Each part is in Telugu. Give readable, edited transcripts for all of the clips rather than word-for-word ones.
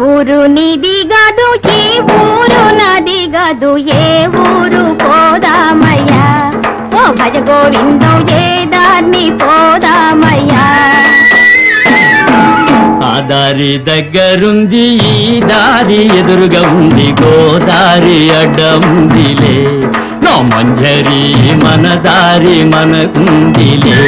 ఊరు నీది గదు ఈ ఊరు నది గదు ఏ ఊరు పోదామయ్యా ఓ భజ గోవిందం ఏ దాన్ని పోదామయ్యా ఆ దారి దగ్గరుంది ఈ దారి ఎదురుగా ఉంది గోదారి అడ్డముందిలే నా మంజరి మన దారి మనకుందిలే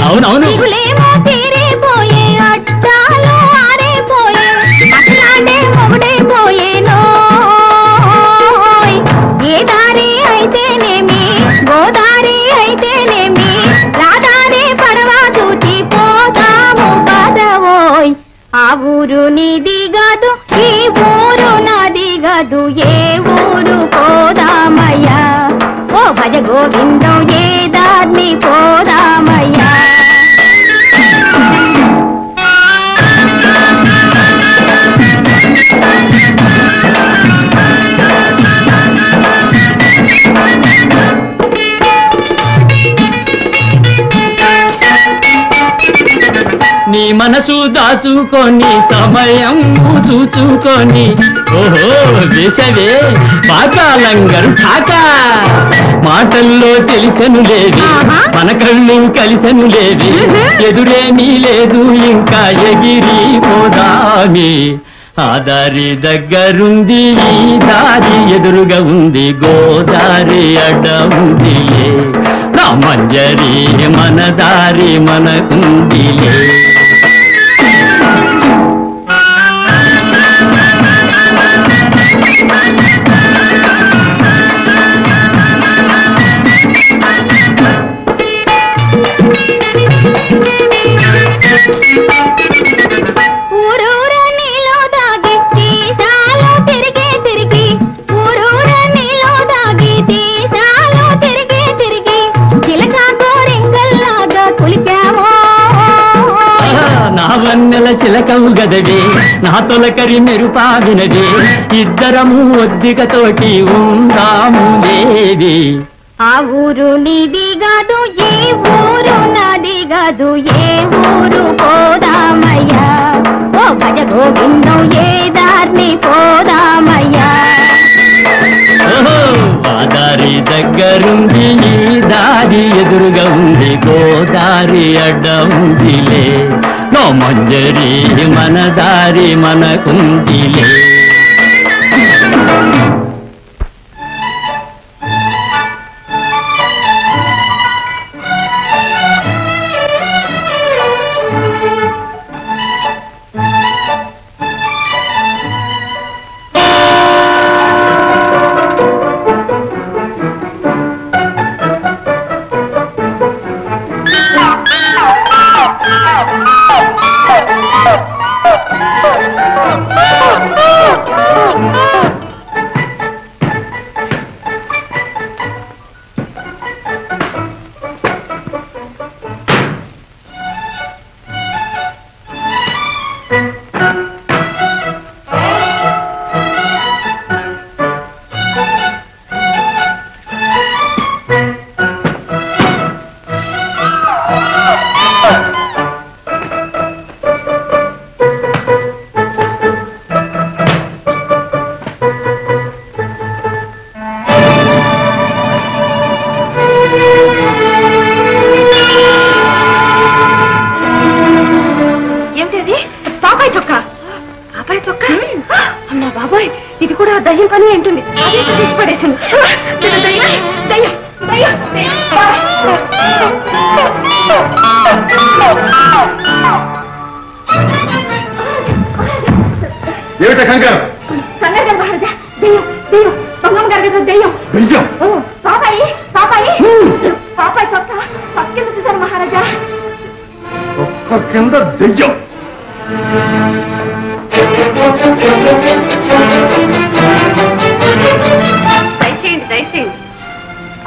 అవునవును దిగులేమో తీరిపోయే అట్టాలు ఆరేపోయే అట్లాంటే మొగుడే పోయేనోయ్ ఏ దారి అయితేనేమి గోదారి అయితేనేమి రాదారి పడవ చూచి పోదాము పదవోయ్ ఆ ఊరు నీది గదు ఈ ఊరు నాది గదు ఏ ఊరు పోదామయ్యా ఓ భజ గోవిందం ఏ దాన్ని పోదామయ్యా నీ మనసు దాచుకొని సమయం చూచుకొని ఓహో వేసవే పాకాలంగరు ఠాకా మాటల్లో తెలిసను లేవి మన కళ్ళు కలిసను లేవి ఎదురేమీ లేదు ఇంకా ఎగిరి పోదామి ఆ దారి దగ్గరుంది ఈ దారి ఎదురుగా ఉంది గోదారి అడ్డముందిలే నా మంజరి మన దారి మనకుందిలే వన్నెల చిలకవు గదవే నా తొలకరి మెరుపాగినదే ఇద్దరము ఒద్దికతోటి ఉందాము లేవి ఆ ఊరు నీది గదు ఈ ఊరు నాది గదు ఏ ఊరు పోదామయ్యా ఓ భజ గోవిందం ఏ దారిని పోదామయ్యా ఆ దారి దగ్గరుంది ఈ దారి ఎదురుగా ఉంది గోదారి అడ్డముందిలే నో మంజరి మన దారి మనకుందిలే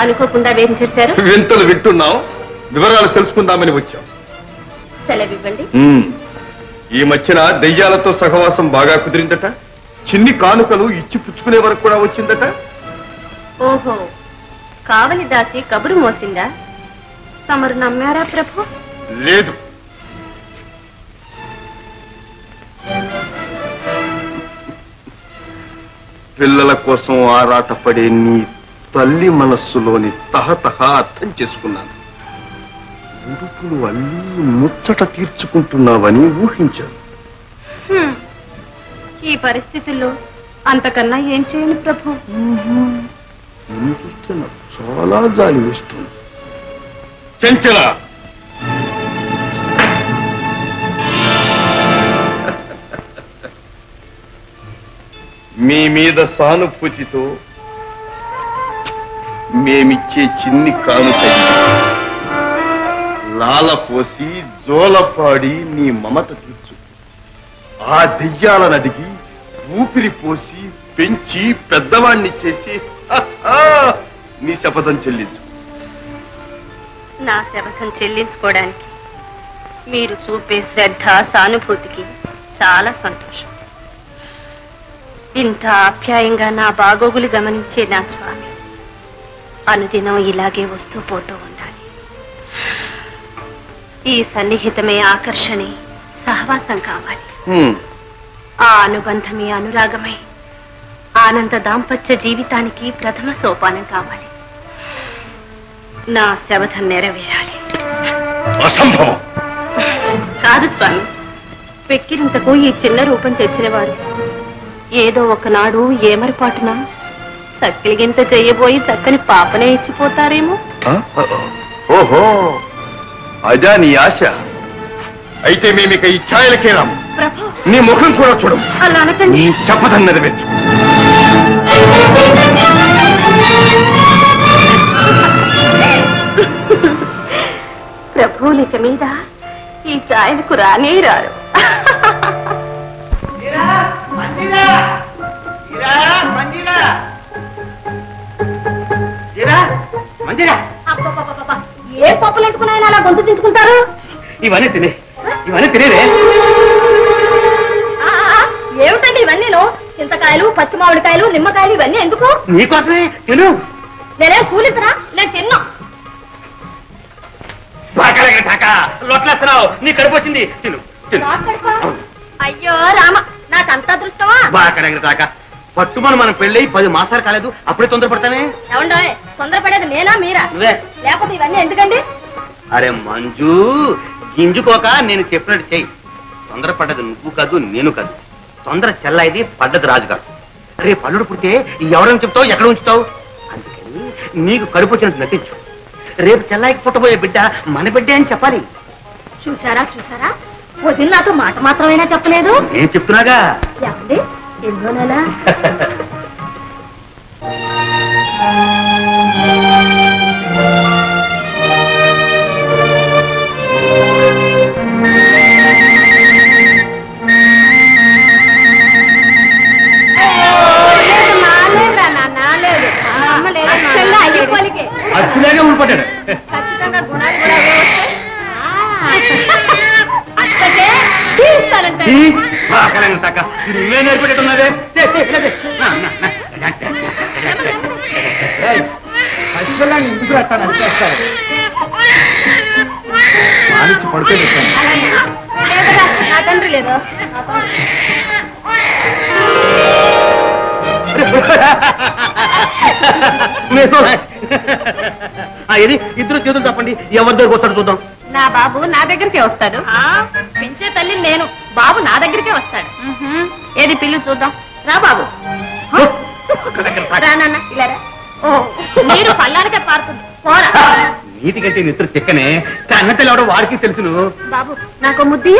అనుకోకుండా వేయించేశారు? వింతలు వింటున్నాం, వివరాలు తెలుసుకుందామని వచ్చాం. సెలవివ్వండి. ఈ మధ్యన దెయ్యాలతో సహవాసం బాగా కుదిరిందట. చిన్ని కానుకలు ఇచ్చి పుచ్చుకునే వరకు కూడా వచ్చిందట. ఓహో, కావలి దాసి కబురు మోసిందా? తమరు నమ్మారా ప్రభు? లేదు. పిల్లల కోసం ఆరాటపడే నీ తల్లి మనస్సులోని తహతహ అర్థం చేసుకున్నాను. ఉడుపులు అల్లి ముచ్చట తీర్చుకుంటున్నావని ఊహించాను. ఈ పరిస్థితుల్లో అంతకన్నా ఏం చేయను ప్రభు? చూస్తే నాకు చాలా జాలి వేస్తుంది. చెంచల, మీ మీద సానుభూతితో మేమిచ్చే చిన్ని కానుక లాలపోసి జోలపాడి నీ మమత తీర్చు. ఆ దెయ్యాలను అడిగి ఊపిరి పోసి పెంచి పెద్దవాణ్ణి చేసి నీ శపథం చెల్లించు. నా శపథం చెల్లించుకోవడానికి మీరు చూపే శ్రద్ధ, సానుభూతికి చాలా సంతోషం. ఇంత ఆప్యాయంగా నా బాగోగులు గమనించే నా స్వామి అనుదినం ఇలాగే వస్తూ పోతూ ఉండాలి. ఈ సన్నిహితమే ఆకర్షణే సహవాసం కావాలి. ఆ అనుబంధమే అనురాగమై ఆనంద దాంపత్య జీవితానికి ప్రథమ సోపానం కావాలి. నా శపథం నెరవేరాలి. అసంభవం. కాదు స్వామి, వెక్కిరింతకు ఈ చిన్న రూపం తెచ్చినవారు ఏదో ఒకనాడు ఏమరిపాటున చక్కిలిగింత చెయ్యబోయి చక్కని పాపనే ఇచ్చిపోతారేమో. ఓహో, అదా నీ ఆశ? అయితే మేమిక ఈ ఛాయలకే రాము. ప్రభు, నీ ముఖం కూడా చూడము. అలా అనకండి. నీ శపథం నెరవేర్చు. ప్రభువులిక మీద ఈ ఛాయలకు రానే రారు. ఏ పప్పులు ఎట్టుకున్నాయని అలా గొంతు చించుకుంటారు? ఇవన్నీ తినేదే. ఏమిటండి ఇవన్నీను? చింతకాయలు, పచ్చి మామిడికాయలు, నిమ్మకాయలు ఇవన్నీ ఎందుకు? నీకోసమే తిను. నేనేం కూలితరా? నేను తిన్నా. లొట్లేస్తున్నావు, నీ కడుపు వచ్చింది. తిను. అయ్యో రామ, నాకంత అదృష్టమా? బాగా తాక పట్టుమని మనం పెళ్ళి 10 మాసాలు కాలేదు, అప్పుడే తొందరపడతానే. ఏమండో తొందరపడేది నేనా మీరా? నువ్వే. లేకపోతే ఇవన్నీ ఎందుకండి? అరే మంజు, గింజుకోక నేను చెప్పినట్టు చెయ్యి. తొందరపడ్డది నువ్వు కాదు, నేను కాదు. తొందర చెల్లాయిది, పడ్డది రాజు కాదు. రేపు పల్లుడు పుడితే ఎవరైనా చెప్తావు, ఎక్కడ ఉంచుతావు? అందుకని నీకు కడుపు వచ్చినట్టు నటించు. రేపు చెల్లాయికి పుట్టబోయే బిడ్డ మన బిడ్డే అని చెప్పాలి. చూసారా చూసారా, వదిన నాతో మాట మాత్రమైనా చెప్పలేదు. నేను చెప్తున్నాగా. ఏమండి, ఎన్నో నెల? అచ్చులాగే ఉండిపోతాడు. ఖచ్చితంగా గుణాలు కూడా అవే వస్తాయి. నువ్వే నేర్పెట్టున్నదే. ఇంటికి వస్తాను అనిపిస్తాడు. మానిచ్చి పడుకో పెట్టాను. నా తండ్రి లేదు. ఇది ఇద్దరు చేతులు తప్పండి, ఎవరి దగ్గరకు వస్తాడు చూద్దాం. నా బాబు నా దగ్గరికే వస్తాడు. పెంచే తల్లి నేను, బాబు నా దగ్గరికే వస్తాడు. ఏది పిల్లు చూద్దాం. రా బాబు. రా నాన్న, ఇలా రా. ఓ, నీరు పల్లానికే పారుతుంది. పోరా. నీటి కంటే నిద్ర చెక్కనే, కన్న పిల్లవాడు వాడికి తెలుసును. బాబు నాకు ముద్దు.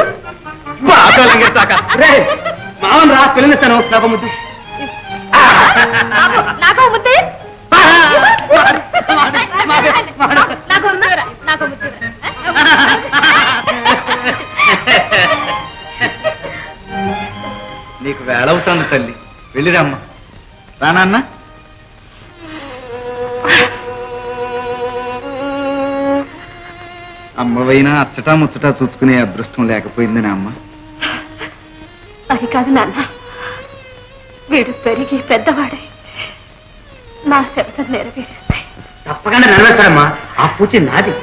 మామన్ రా, పిల్లనిస్తాను. నాకు ముద్దు. నాకు ముద్దు. నాకు నాకు ముద్దు. నీకు వేళవుతాను తల్లి, వెళ్ళిరమ్మా. రానన్నా అమ్మవైనా అచ్చటా ముచ్చటా చూసుకునే అదృష్టం లేకపోయిందని అమ్మ. అది కాదు నాన్న, వీడు పెరిగి పెద్దవాడై నా శబ్దం నెరవేరుస్తాయి. తప్పకుండా నెరవేర్తాడమ్మా. ఆ పూచి నాది.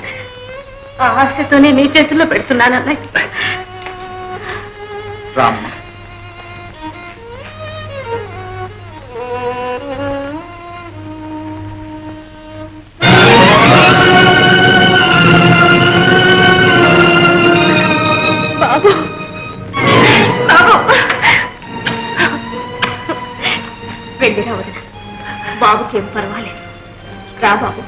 ఆ ఆశతోనే నీ చేతుల్లో పెడుతున్నానన్నయ్య. రామ్మ. బాబు, బాబు, వెళ్ళిరా వదిన. బాబుకేం పర్వాలేదు. రా బాబు.